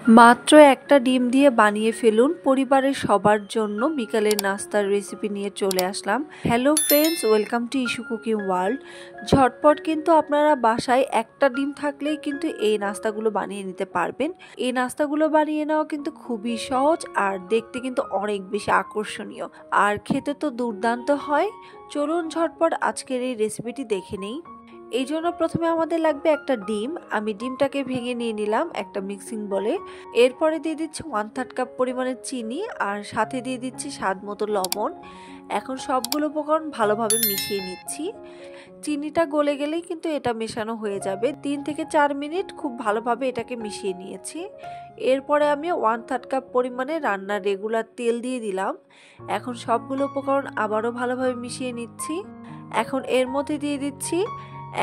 মাত্র একটা ডিম দিয়ে বানিয়ে ফেলুন পরিবারের সবার জন্য বিকালের নাস্তার রেসিপি নিয়ে চলে আসলাম। Hello friends, welcome to issue cooking world. ঝটপট কিন্তু আপনারা বাসায় একটা ডিম থাকলেই কিন্তু এই নাস্তাগুলো বানিয়ে নিতে পারবেন। এই নাস্তাগুলো বানিয়ে নেওয়া কিন্তু খুবই সহজ আর দেখতে কিন্তু অনেক বেশি আকর্ষণীয়, আর খেতে তো দুর্দান্ত হয়। চলুন ঝটপট আজকের এই রেসিপিটি দেখে নেই। এই জন্য প্রথমে আমাদের লাগবে একটা ডিম। আমি ডিমটাকে ভেঙে নিয়ে নিলাম একটা মিক্সিং বলে। এরপরে দিয়ে দিচ্ছি 1/3 কাপ পরিমাণে চিনি আর সাথে দিয়ে দিচ্ছি স্বাদ মতো লবণ। এখন সবগুলো উপকরণ ভালোভাবে মিশিয়ে নিচ্ছি। চিনিটা গলে গেলেই কিন্তু এটা মেশানো হয়ে যাবে। 3 থেকে 4 মিনিট খুব ভালোভাবে এটাকে মিশিয়ে নিয়েছি। এরপরে আমি 1/3 কাপ পরিমাণে রান্নার রেগুলার তেল দিয়ে দিলাম। এখন সবগুলো উপকরণ আবারও ভালোভাবে মিশিয়ে নিচ্ছি। এখন এর মধ্যে দিয়ে দিচ্ছি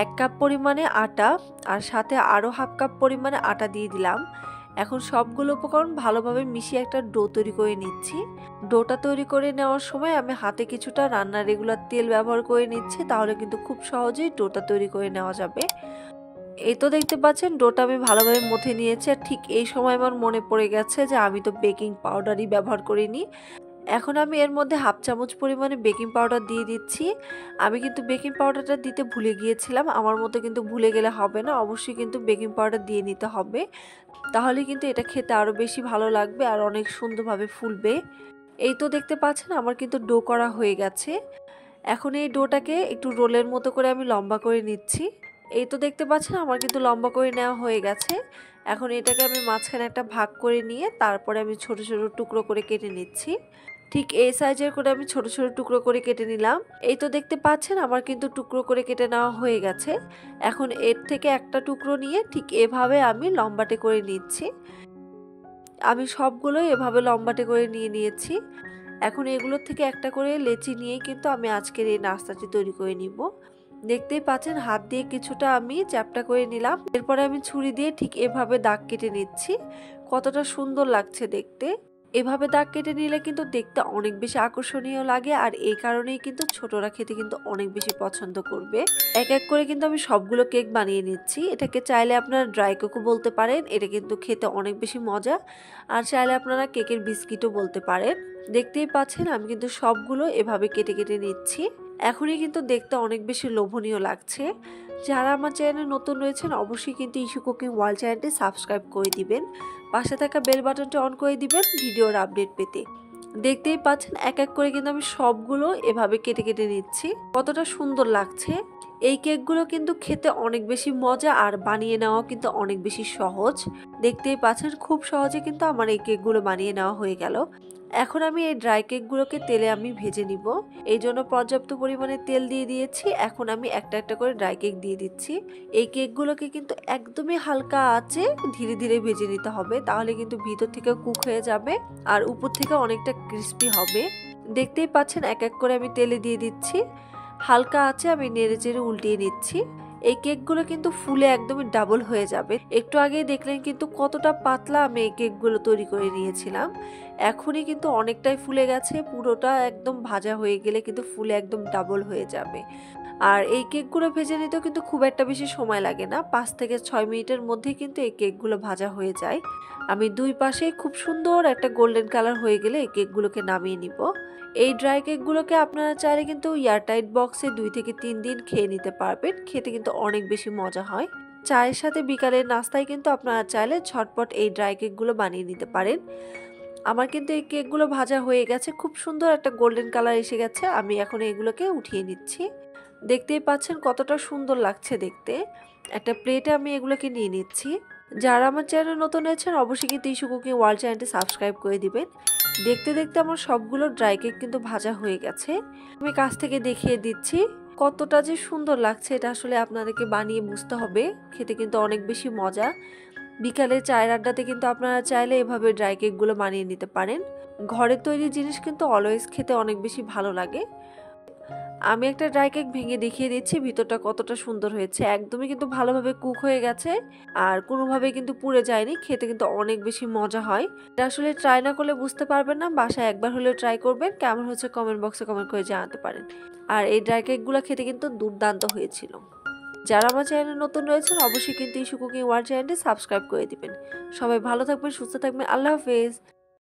1 কাপ পরিমাণে আটা আর সাথে আরও 1/2 কাপ পরিমাণে আটা দিয়ে দিলাম। এখন সবগুলো উপকরণ ভালোভাবে মিশিয়ে একটা ডো তৈরি করে নিচ্ছি। ডোটা তৈরি করে নেওয়ার সময় আমি হাতে কিছুটা রান্নার রেগুলার তেল ব্যবহার করে নিচ্ছি, তাহলে কিন্তু খুব সহজেই ডোটা তৈরি করে নেওয়া যাবে। এই তো দেখতে পাচ্ছেন ডোটা আমি ভালোভাবে মথে নিয়েছি। আর ঠিক এই সময় আমার মনে পড়ে গেছে যে আমি তো বেকিং পাউডারই ব্যবহার করিনি। এখন আমি এর মধ্যে 1/2 চামচ পরিমাণে বেকিং পাউডার দিয়ে দিচ্ছি। আমি কিন্তু বেকিং পাউডারটা দিতে ভুলে গিয়েছিলাম। আমার মতো কিন্তু ভুলে গেলে হবে না, অবশ্যই কিন্তু বেকিং পাউডার দিয়ে নিতে হবে। তাহলে কিন্তু এটা খেতে আরও বেশি ভালো লাগবে আর অনেক সুন্দরভাবে ফুলবে। এই তো দেখতে পাচ্ছেন আমার কিন্তু ডো করা হয়ে গেছে। এখন এই ডোটাকে একটু রোলের মতো করে আমি লম্বা করে নিচ্ছি। এই তো দেখতে পাচ্ছেন আমার কিন্তু লম্বা করে নেওয়া হয়ে গেছে। এখন এটাকে আমি মাঝখানে একটা ভাগ করে নিয়ে তারপরে আমি ছোট ছোট টুকরো করে কেটে নিচ্ছি। ঠিক এই সাইজের করে আমি ছোট ছোট টুকরো করে কেটে নিলাম। এই তো দেখতে পাচ্ছেন আমার কিন্তু টুকরো করে কেটে নেওয়া হয়ে গেছে। এখন এর থেকে একটা টুকরো নিয়ে ঠিক এভাবে আমি লম্বাটে করে নিচ্ছি। আমি সবগুলো এভাবে লম্বাটে করে নিয়ে নিয়েছি। এখন এগুলোর থেকে একটা করে লেচি নিয়ে কিন্তু আমি আজকের এই নাস্তাটি তৈরি করে নিব। দেখতেই পাচ্ছেন হাত দিয়ে কিছুটা আমি চ্যাপটা করে নিলাম। এরপরে আমি ছুরি দিয়ে ঠিক এভাবে দাগ কেটে নিচ্ছি। কতটা সুন্দর লাগছে দেখতে। এভাবে দাগ কেটে নিলে কিন্তু দেখতে অনেক বেশি আকর্ষণীয় লাগে, আর এই কারণেই কিন্তু ছোটরা খেতে কিন্তু অনেক বেশি পছন্দ করবে। এক এক করে কিন্তু আমি সবগুলো কেক বানিয়ে নিচ্ছি। এটাকে চাইলে আপনারা ড্রাই কেকও বলতে পারেন, এটা কিন্তু খেতে অনেক বেশি মজা। আর চাইলে আপনারা কেকের বিস্কিটও বলতে পারেন। দেখতেই পাচ্ছেন আমি কিন্তু সবগুলো এভাবে কেটে কেটে নিচ্ছি। এখনই কিন্তু দেখতে অনেক বেশি লোভনীয় লাগছে। যারা আমার চ্যানেলে নতুন রয়েছেন অবশ্যই কিন্তু ইস্যু কুকিং ওয়ার্ল্ড চ্যানেলটি সাবস্ক্রাইব করে দিবেন। পাশে থাকা বেল বাটনটি অন করে দিবেন ভিডিওর আপডেট পেতে। দেখতেই পাচ্ছেন এক এক করে কিন্তু আমি সবগুলো এভাবে কেটে কেটে নিচ্ছি। কতটা সুন্দর লাগছে। এই কেকগুলো কিন্তু খেতে অনেক বেশি মজা আর বানিয়ে নেওয়া কিন্তু অনেক বেশি সহজ। দেখতেই পাচ্ছেন খুব সহজে কিন্তু আমার এই কেকগুলো বানিয়ে নেওয়া হয়ে গেল। এখন আমি এই ড্রাই কেকগুলোকে তেলে আমি ভেজে নিব। এই জন্য পর্যাপ্ত পরিমাণে তেল দিয়ে দিয়েছি। এখন আমি একটা একটা করে ড্রাই কেক দিয়ে দিচ্ছি। এই কেকগুলোকে কিন্তু একদমই হালকা আঁচে ধীরে ধীরে ভেজে নিতে হবে, তাহলে কিন্তু ভিতর থেকে কুক হয়ে যাবে আর উপর থেকে অনেকটা ক্রিস্পি হবে। দেখতেই পাচ্ছেন এক এক করে আমি তেলে দিয়ে দিচ্ছি। হালকা আঁচে আমি নেড়ে চেড়ে উল্টিয়ে নিচ্ছি। এই কেকগুলো কিন্তু ফুলে একদমই ডাবল হয়ে যাবে। একটু আগেই দেখলেন কিন্তু কতটা পাতলা আমি এই কেকগুলো তৈরি করে নিয়েছিলাম। এখনই কিন্তু অনেকটাই ফুলে গেছে। পুরোটা একদম ভাজা হয়ে গেলে কিন্তু ফুলে একদম ডাবল হয়ে যাবে। আর এই কেকগুলো ভেজে নিতেও কিন্তু খুব একটা বেশি সময় লাগে না। 5 থেকে 6 মিনিটের মধ্যেই কিন্তু এই কেকগুলো ভাজা হয়ে যায়। আমি দুই পাশে খুব সুন্দর একটা গোল্ডেন কালার হয়ে গেলে এই কেকগুলোকে নামিয়ে নিব। এই ড্রাই কেকগুলোকে আপনারা চাইলে কিন্তু এয়ারটাইট বক্সে 2 থেকে 3 দিন খেয়ে নিতে পারবেন। খেতে কিন্তু অনেক বেশি মজা হয়। চায়ের সাথে বিকালের নাস্তায় কিন্তু আপনারা চাইলে ঝটপট এই ড্রাই কেকগুলো বানিয়ে নিতে পারেন। আমার কিন্তু এই কেকগুলো ভাজা হয়ে গেছে, খুব সুন্দর একটা গোল্ডেন কালার এসে গেছে। আমি এখন এগুলোকে উঠিয়ে নিচ্ছি। দেখতেই পাচ্ছেন কতটা সুন্দর লাগছে দেখতে। একটা প্লেটে আমি এগুলোকে নিয়ে নিচ্ছি। যারা আমার চ্যানেল নতুন আছেন অবশ্যই কিন্তু ইস্যু কুকিং ওয়ার্ল্ড চ্যানেলটি সাবস্ক্রাইব করে দিবেন। দেখতে দেখতে আমার সবগুলো ড্রাই কেক কিন্তু ভাজা হয়ে গেছে। আমি কাছ থেকে দেখিয়ে দিচ্ছি কতটা যে সুন্দর লাগছে। এটা আসলে আপনাদেরকে বানিয়ে বুঝতে হবে। খেতে কিন্তু অনেক বেশি মজা। বিকালে চায়ের আড্ডাতে কিন্তু আপনারা চাইলে এভাবে ড্রাই কেকগুলো বানিয়ে নিতে পারেন। ঘরের তৈরি জিনিস কিন্তু অলওয়েজ খেতে অনেক বেশি ভালো লাগে। আমি একটা ড্রাই কেক ভেঙে দেখিয়ে দিচ্ছি ভিতরটা কতটা সুন্দর হয়েছে। একদমই কিন্তু ভালোভাবে কুক হয়ে গেছে আর কোনোভাবে কিন্তু পুড়ে যায়নি। খেতে কিন্তু অনেক বেশি মজা হয়। এটা আসলে ট্রাই না করলে বুঝতে পারবেন না। বাসায় একবার হলেও ট্রাই করবেন। কেমন হচ্ছে কমেন্ট বক্সে কমেন্ট করে জানাতে পারেন। আর এই ড্রাই কেকগুলো খেতে কিন্তু দুর্দান্ত হয়েছিল। যারা আমার চ্যানেলে নতুন রয়েছেন অবশ্যই কিন্তু ইস্যু কুকিং ওয়ার্ল্ড চ্যানেলটি সাবস্ক্রাইব করে দিবেন। সবাই ভালো থাকবেন, সুস্থ থাকবেন। আল্লাহ হাফেজ।